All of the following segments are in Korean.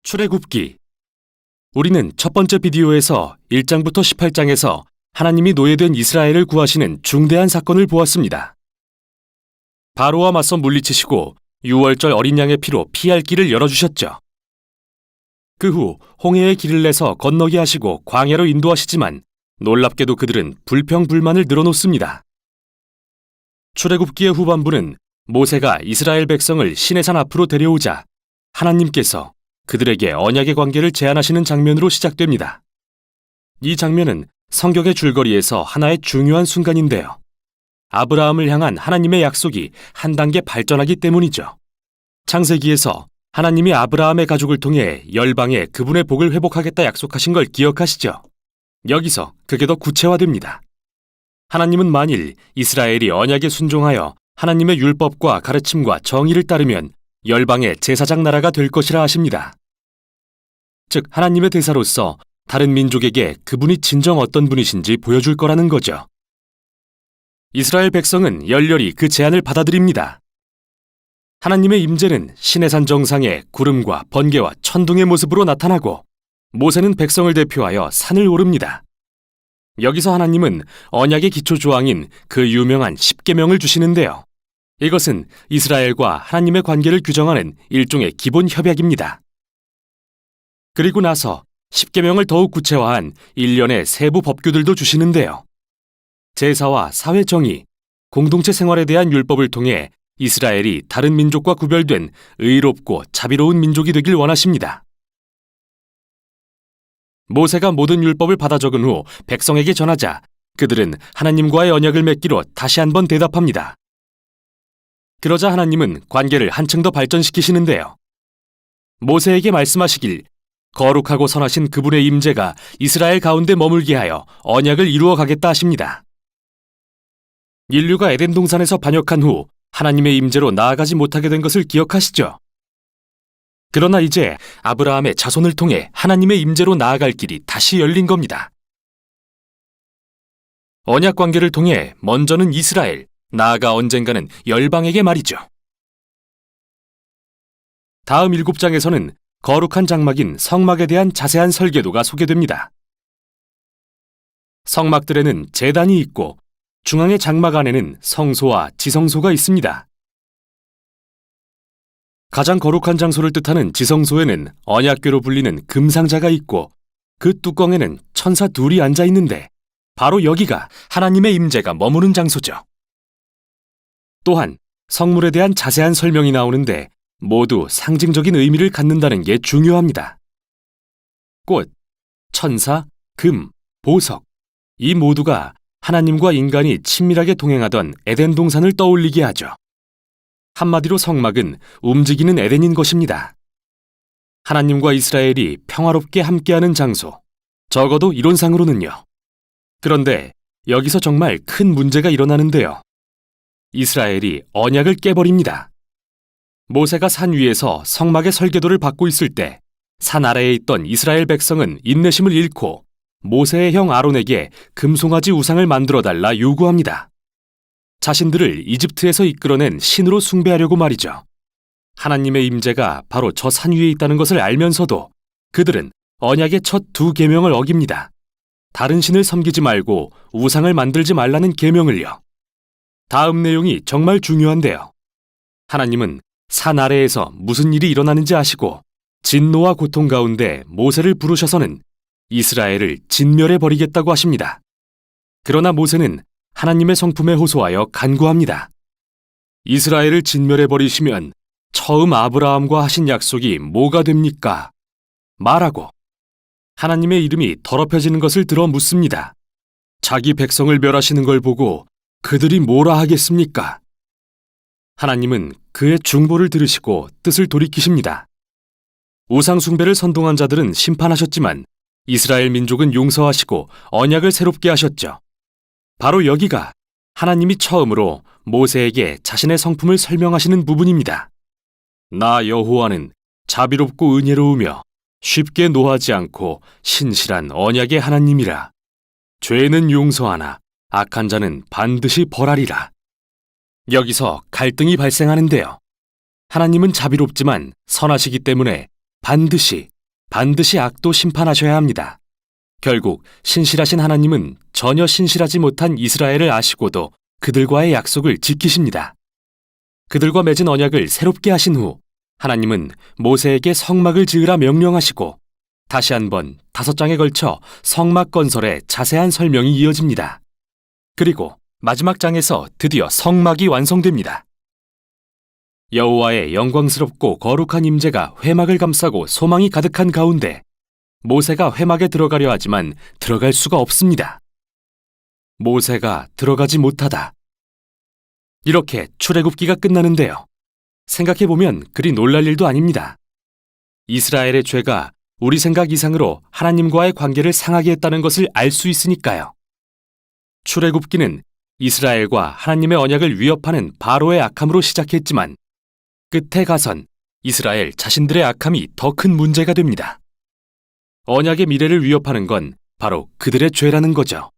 출애굽기. 우리는 첫 번째 비디오에서 1장부터 18장에서 하나님이 노예된 이스라엘을 구하시는 중대한 사건을 보았습니다. 바로와 맞서 물리치시고 6월절 어린 양의 피로 피할 길을 열어주셨죠. 그 후 홍해의 길을 내서 건너게 하시고 광야로 인도하시지만 놀랍게도 그들은 불평불만을 늘어놓습니다. 출애굽기의 후반부는 모세가 이스라엘 백성을 시내산 앞으로 데려오자 하나님께서 그들에게 언약의 관계를 제안하시는 장면으로 시작됩니다. 이 장면은 성경의 줄거리에서 하나의 중요한 순간인데요. 아브라함을 향한 하나님의 약속이 한 단계 발전하기 때문이죠. 창세기에서 하나님이 아브라함의 가족을 통해 열방에 그분의 복을 회복하겠다 약속하신 걸 기억하시죠? 여기서 그게 더 구체화됩니다. 하나님은 만일 이스라엘이 언약에 순종하여 하나님의 율법과 가르침과 정의를 따르면 열방의 제사장 나라가 될 것이라 하십니다. 즉 하나님의 대사로서 다른 민족에게 그분이 진정 어떤 분이신지 보여줄 거라는 거죠. 이스라엘 백성은 열렬히 그 제안을 받아들입니다. 하나님의 임재는 시내산 정상에 구름과 번개와 천둥의 모습으로 나타나고 모세는 백성을 대표하여 산을 오릅니다. 여기서 하나님은 언약의 기초 조항인 그 유명한 십계명을 주시는데요. 이것은 이스라엘과 하나님의 관계를 규정하는 일종의 기본 협약입니다. 그리고 나서 십계명을 더욱 구체화한 일련의 세부 법규들도 주시는데요. 제사와 사회 정의, 공동체 생활에 대한 율법을 통해 이스라엘이 다른 민족과 구별된 의롭고 자비로운 민족이 되길 원하십니다. 모세가 모든 율법을 받아 적은 후 백성에게 전하자 그들은 하나님과의 언약을 맺기로 다시 한번 대답합니다. 그러자 하나님은 관계를 한층 더 발전시키시는데요. 모세에게 말씀하시길 거룩하고 선하신 그분의 임재가 이스라엘 가운데 머물게 하여 언약을 이루어 가겠다 하십니다. 인류가 에덴 동산에서 반역한 후 하나님의 임재로 나아가지 못하게 된 것을 기억하시죠? 그러나 이제 아브라함의 자손을 통해 하나님의 임재로 나아갈 길이 다시 열린 겁니다. 언약 관계를 통해 먼저는 이스라엘, 나아가 언젠가는 열방에게 말이죠. 다음 7장에서는 거룩한 장막인 성막에 대한 자세한 설계도가 소개됩니다. 성막들에는 제단이 있고 중앙의 장막 안에는 성소와 지성소가 있습니다. 가장 거룩한 장소를 뜻하는 지성소에는 언약궤로 불리는 금상자가 있고 그 뚜껑에는 천사 둘이 앉아 있는데 바로 여기가 하나님의 임재가 머무는 장소죠. 또한 성물에 대한 자세한 설명이 나오는데 모두 상징적인 의미를 갖는다는 게 중요합니다. 꽃, 천사, 금, 보석 이 모두가 하나님과 인간이 친밀하게 동행하던 에덴 동산을 떠올리게 하죠. 한마디로 성막은 움직이는 에덴인 것입니다. 하나님과 이스라엘이 평화롭게 함께하는 장소, 적어도 이론상으로는요. 그런데 여기서 정말 큰 문제가 일어나는데요. 이스라엘이 언약을 깨버립니다. 모세가 산 위에서 성막의 설계도를 받고 있을 때 산 아래에 있던 이스라엘 백성은 인내심을 잃고 모세의 형 아론에게 금송아지 우상을 만들어달라 요구합니다. 자신들을 이집트에서 이끌어낸 신으로 숭배하려고 말이죠. 하나님의 임재가 바로 저 산 위에 있다는 것을 알면서도 그들은 언약의 첫 2계명을 어깁니다. 다른 신을 섬기지 말고 우상을 만들지 말라는 계명을요. 다음 내용이 정말 중요한데요. 하나님은 산 아래에서 무슨 일이 일어나는지 아시고 진노와 고통 가운데 모세를 부르셔서는 이스라엘을 진멸해버리겠다고 하십니다. 그러나 모세는 하나님의 성품에 호소하여 간구합니다. 이스라엘을 진멸해버리시면 처음 아브라함과 하신 약속이 뭐가 됩니까? 말하고 하나님의 이름이 더럽혀지는 것을 들어 묻습니다. 자기 백성을 멸하시는 걸 보고 그들이 뭐라 하겠습니까? 하나님은 그의 중보를 들으시고 뜻을 돌이키십니다. 우상 숭배를 선동한 자들은 심판하셨지만 이스라엘 민족은 용서하시고 언약을 새롭게 하셨죠. 바로 여기가 하나님이 처음으로 모세에게 자신의 성품을 설명하시는 부분입니다. 나 여호와는 자비롭고 은혜로우며 쉽게 노하지 않고 신실한 언약의 하나님이라. 죄는 용서하나 악한 자는 반드시 벌하리라. 여기서 갈등이 발생하는데요. 하나님은 자비롭지만 선하시기 때문에 반드시 반드시 악도 심판하셔야 합니다. 결국 신실하신 하나님은 전혀 신실하지 못한 이스라엘을 아시고도 그들과의 약속을 지키십니다. 그들과 맺은 언약을 새롭게 하신 후 하나님은 모세에게 성막을 지으라 명령하시고 다시 한번 5장에 걸쳐 성막 건설의 자세한 설명이 이어집니다. 그리고 마지막 장에서 드디어 성막이 완성됩니다. 여호와의 영광스럽고 거룩한 임재가 회막을 감싸고 소망이 가득한 가운데 모세가 회막에 들어가려 하지만 들어갈 수가 없습니다. 모세가 들어가지 못하다. 이렇게 출애굽기가 끝나는데요. 생각해보면 그리 놀랄 일도 아닙니다. 이스라엘의 죄가 우리 생각 이상으로 하나님과의 관계를 상하게 했다는 것을 알 수 있으니까요. 출애굽기는 이스라엘과 하나님의 언약을 위협하는 바로의 악함으로 시작했지만 끝에 가선 이스라엘 자신들의 악함이 더 큰 문제가 됩니다. 언약의 미래를 위협하는 건 바로 그들의 죄라는 거죠.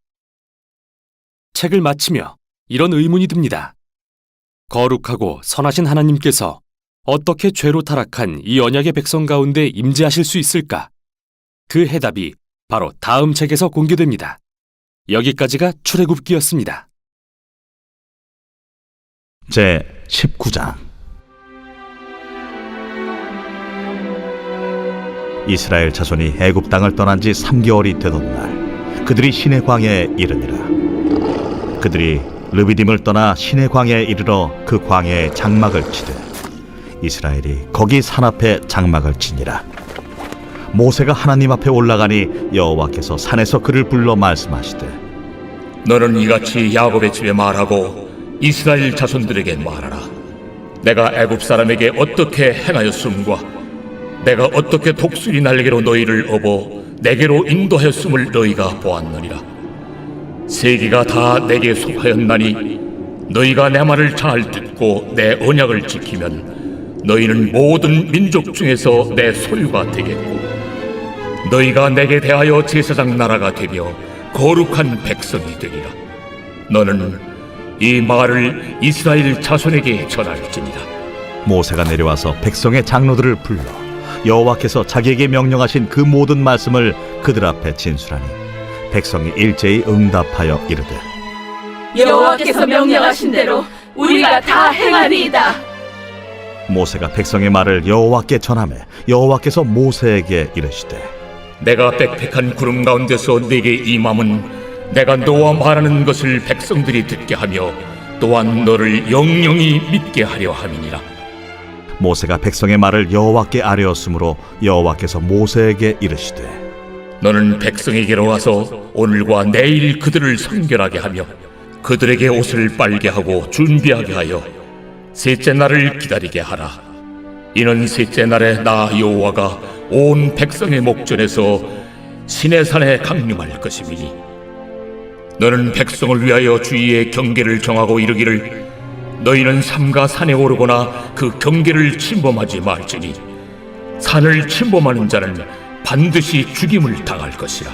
책을 마치며 이런 의문이 듭니다. 거룩하고 선하신 하나님께서 어떻게 죄로 타락한 이 언약의 백성 가운데 임재하실 수 있을까? 그 해답이 바로 다음 책에서 공개됩니다. 여기까지가 출애굽기였습니다. 제 19장. 이스라엘 자손이 애굽 땅을 떠난 지 3개월이 되던 날 그들이 시내 광야에 이르니라. 그들이 르비딤을 떠나 시내 광야에 이르러 그 광야에 장막을 치되 이스라엘이 거기 산 앞에 장막을 치니라. 모세가 하나님 앞에 올라가니 여호와께서 산에서 그를 불러 말씀하시되 너는 이같이 야곱의 집에 말하고 이스라엘 자손들에게 말하라. 내가 애굽 사람에게 어떻게 행하였음과 내가 어떻게 독수리 날개로 너희를 업어 내게로 인도하였음을 너희가 보았느니라. 세계가 다 내게 속하였나니 너희가 내 말을 잘 듣고 내 언약을 지키면 너희는 모든 민족 중에서 내 소유가 되겠고 너희가 내게 대하여 제사장 나라가 되며 거룩한 백성이 되리라. 너는 이 말을 이스라엘 자손에게 전할지니라. 모세가 내려와서 백성의 장로들을 불러 여호와께서 자기에게 명령하신 그 모든 말씀을 그들 앞에 진술하니 백성이 일제히 응답하여 이르되 여호와께서 명령하신 대로 우리가 다 행하리이다. 모세가 백성의 말을 여호와께 전하매 여호와께서 모세에게 이르시되 내가 빽빽한 구름 가운데서 네게 임함은 내가 너와 말하는 것을 백성들이 듣게 하며 또한 너를 영영히 믿게 하려 함이니라. 모세가 백성의 말을 여호와께 아뢰었으므로 여호와께서 모세에게 이르시되 너는 백성에게로 와서 오늘과 내일 그들을 성결하게 하며 그들에게 옷을 빨게 하고 준비하게 하여 셋째 날을 기다리게 하라. 이는 셋째 날에 나 여호와가 온 백성의 목전에서 시내산에 강림할 것임이니 너는 백성을 위하여 주위에 경계를 정하고 이르기를 너희는 삼가 산에 오르거나 그 경계를 침범하지 말지니 산을 침범하는 자는 반드시 죽임을 당할 것이라.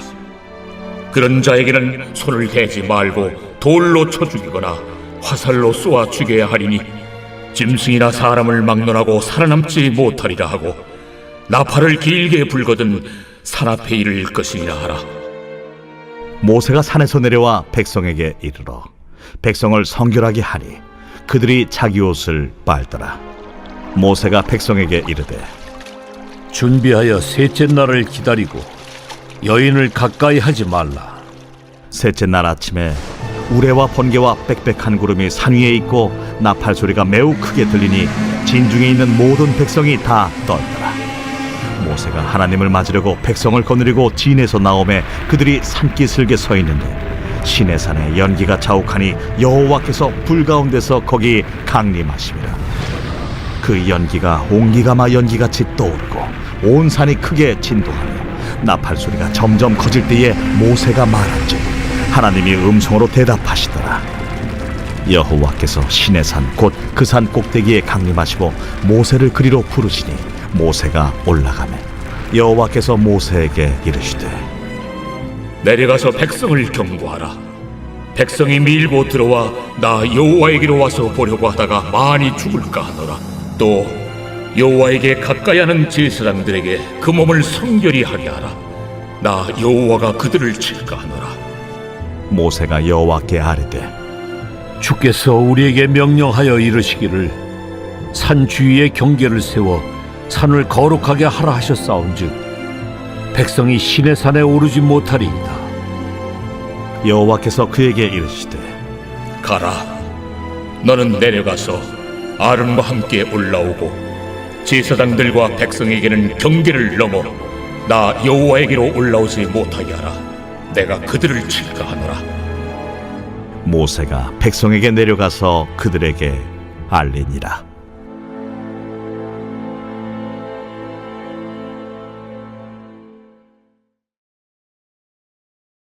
그런 자에게는 손을 대지 말고 돌로 쳐 죽이거나 화살로 쏘아 죽여야 하리니 짐승이나 사람을 막론하고 살아남지 못하리라 하고 나팔을 길게 불거든 산 앞에 이를 것이니라 하라. 모세가 산에서 내려와 백성에게 이르러 백성을 성결하게 하니 그들이 자기 옷을 빨더라. 모세가 백성에게 이르되 준비하여 셋째 날을 기다리고 여인을 가까이 하지 말라. 셋째 날 아침에 우레와 번개와 빽빽한 구름이 산 위에 있고 나팔 소리가 매우 크게 들리니 진중에 있는 모든 백성이 다 떨더라. 모세가 하나님을 맞으려고 백성을 거느리고 진에서 나오매 그들이 산기슭에 서 있는데 시내산에 연기가 자욱하니 여호와께서 불 가운데서 거기 강림하심이라. 그 연기가 옹기가마 연기같이 떠오르고 온 산이 크게 진동하며 나팔 소리가 점점 커질 때에 모세가 말한즉 하나님이 음성으로 대답하시더라. 여호와께서 시내산 곧 그 산 꼭대기에 강림하시고 모세를 그리로 부르시니 모세가 올라가매 여호와께서 모세에게 이르시되 내려가서 백성을 경고하라. 백성이 밀고 들어와 나 여호와에게로 와서 보려고 하다가 많이 죽을까 하노라. 또 여호와에게 가까이 하는 제사장들에게 그 몸을 성결히 하게 하라. 나 여호와가 그들을 칠까 하노라. 모세가 여호와께 아뢰되 주께서 우리에게 명령하여 이르시기를 산 주위에 경계를 세워 산을 거룩하게 하라 하셨사온즉 백성이 신의 산에 오르지 못하리이다. 여호와께서 그에게 이르시되 가라. 너는 내려가서 아론과 함께 올라오고 제사장들과 백성에게는 경계를 넘어 나 여호와에게로 올라오지 못하게 하라. 내가 그들을 칠까 하노라. 모세가 백성에게 내려가서 그들에게 알리니라.